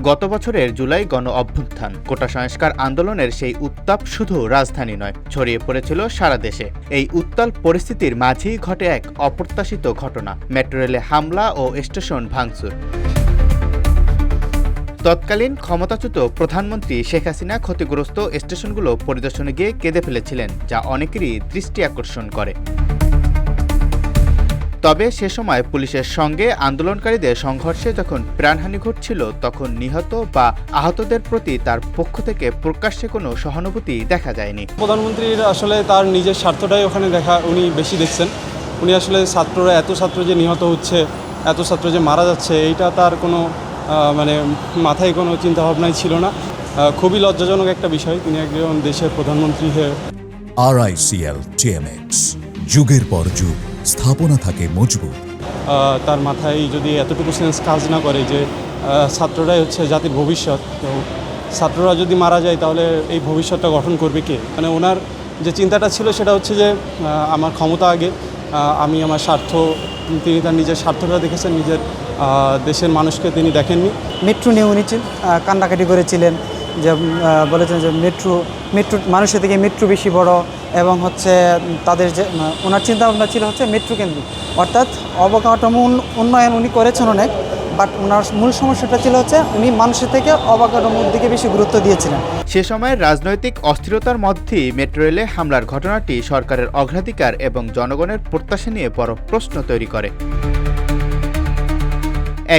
গত বছরের জুলাই গণ অভ্যুত্থান কোটা সংস্কার আন্দোলনের সেই উত্তাপ শুধু রাজধানী নয়, ছড়িয়ে পড়েছিল সারা দেশে। এই উত্তাল পরিস্থিতির মাঝেই ঘটে এক অপ্রত্যাশিত ঘটনা, মেট্রো রেলে হামলা ও স্টেশন ভাঙচুর। তৎকালীন ক্ষমতাচ্যুত প্রধানমন্ত্রী শেখ হাসিনা ক্ষতিগ্রস্ত স্টেশনগুলো পরিদর্শনে গিয়ে কেঁদে ফেলেছিলেন, যা অনেকেরই দৃষ্টি আকর্ষণ করে। তবে সে সময় পুলিশের সঙ্গে আন্দোলনকারীদের সংঘর্ষে যখন প্রাণহানি ঘটছিল, তখন নিহত বা আহতদের প্রতি তার পক্ষ থেকে প্রকাশ্যে কোনো সহানুভূতি দেখা যায়নি। প্রধানমন্ত্রীর আসলে তার নিজের স্বার্থটাই ওখানে উনি বেশি দেখছেন। উনি আসলে এত ছাত্র যে নিহত হচ্ছে, এত ছাত্র যে মারা যাচ্ছে, এইটা তার কোনো মাথায় কোনো চিন্তাভাবনাই ছিল না। খুবই লজ্জাজনক একটা বিষয়। তিনি একজন দেশের প্রধানমন্ত্রী হয়ে। RICL TMX, যুগের পর যুগ স্থাপনা থাকে মজবুত। তার মাথায় যদি এতটুকু সেন্স কাজ না করে যে ছাত্ররাই হচ্ছে জাতির ভবিষ্যৎ, তো ছাত্ররা যদি মারা যায় তাহলে এই ভবিষ্যৎটা গঠন করবে কে? ওনার যে চিন্তাটা ছিল সেটা হচ্ছে যে আমার ক্ষমতা আগে, আমি আমার স্বার্থ। তিনি তার নিজের স্বার্থটা দেখেছেন, নিজের দেশের মানুষকে তিনি দেখেননি। মেট্রো নিয়ে উনি কান্নাকাটি করেছিলেন, যে বলেছেন যে মেট্রো মানুষের থেকে মেট্রো বেশি বড়, এবং হচ্ছে তাদের যে ওনার চিন্তাভাবনা ছিল হচ্ছে মেট্রো কেন্দ্রিক, অর্থাৎ অবকাঠামো উন্নয়ন উনি করেছেন অনেক, বাট ওনার মূল সমস্যাটা ছিল হচ্ছে উনি মানুষের থেকে অবকাঠামোর দিকে বেশি গুরুত্ব দিয়েছিলেন। সে সময়ের রাজনৈতিক অস্থিরতার মধ্যেই মেট্রো রেলে হামলার ঘটনাটি সরকারের অগ্রাধিকার এবং জনগণের প্রত্যাশা নিয়ে বড় প্রশ্ন তৈরি করে।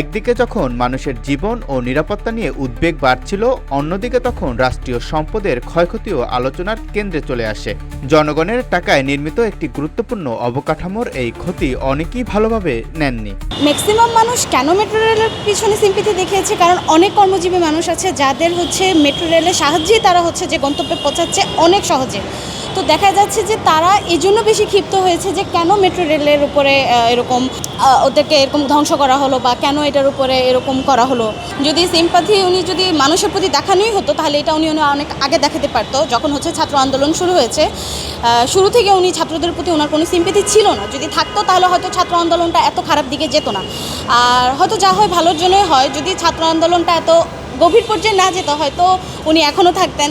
একদিকে যখন মানুষের জীবন ও নিরাপত্তা নিয়ে উদ্বেগ বাড়ছিল, অন্যদিকে তখন রাষ্ট্রীয় সম্পদের ক্ষয়ক্ষতিও আলোচনার কেন্দ্রে চলে আসে। জনগণের টাকায় নির্মিত একটি গুরুত্বপূর্ণ অবকাঠামোর এই ক্ষতি অনেকেই ভালোভাবে নেননি। ম্যাক্সিমাম মানুষ কেন মেট্রো রেলের পিছনে সিম্পিতি দেখিয়েছে, কারণ অনেক কর্মজীবী মানুষ আছে যাদের হচ্ছে মেট্রো রেলের সাহায্যেই তারা হচ্ছে যে গন্তব্যে পৌঁছাচ্ছে অনেক সহজে। তো দেখা যাচ্ছে যে তারা এই জন্য বেশি ক্ষিপ্ত হয়েছে যে কেন মেট্রো রেলের উপরে এরকম ওদেরকে এরকম ধ্বংস করা হলো, বা কেন এটার উপরে এরকম করা হলো। যদি সিম্পাথি উনি যদি মানুষের প্রতি দেখানোই হতো, তাহলে এটা উনি অনেক আগে দেখাতে পারতো। যখন হচ্ছে ছাত্র আন্দোলন শুরু হয়েছে, শুরু থেকে উনি ছাত্রদের প্রতি ওনার কোনো সিম্পাথি ছিল না। যদি থাকতো তাহলে হয়তো ছাত্র আন্দোলনটা এত খারাপ দিকে যেত না। আর হয়তো যা হয় ভালোর জন্যই হয়। যদি ছাত্র আন্দোলনটা এত গভীর পর্যায়ে না যেত, হয়তো উনি এখনও থাকতেন,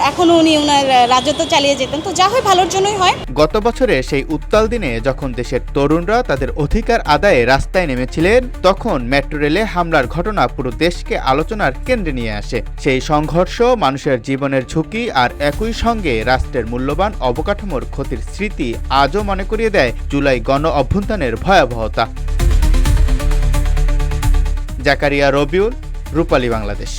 এখনও উনি ওনার রাজত্ব চালিয়ে যেতেন। তো যা হয় ভালোর জন্যই হয়। গত বছরে সেই উত্তাল দিনে যখন দেশের তরুণরা তাদের অধিকার আদায়ে রাস্তায় নেমেছিলেন, তখন মেট্রো রেলে হামলার ঘটনা পুরো দেশকে আলোচনার কেন্দ্রে নিয়ে আসে। সেই সংঘর্ষ, মানুষের জীবনের ঝুঁকি আর একই সঙ্গে রাষ্ট্রের মূল্যবান অবকাঠামোর ক্ষতির স্মৃতি আজও মনে করিয়ে দেয় জুলাই গণ অভ্যুত্থানের ভয়াবহতা। জাকারিয়া রবিউল, রূপালী বাংলাদেশ।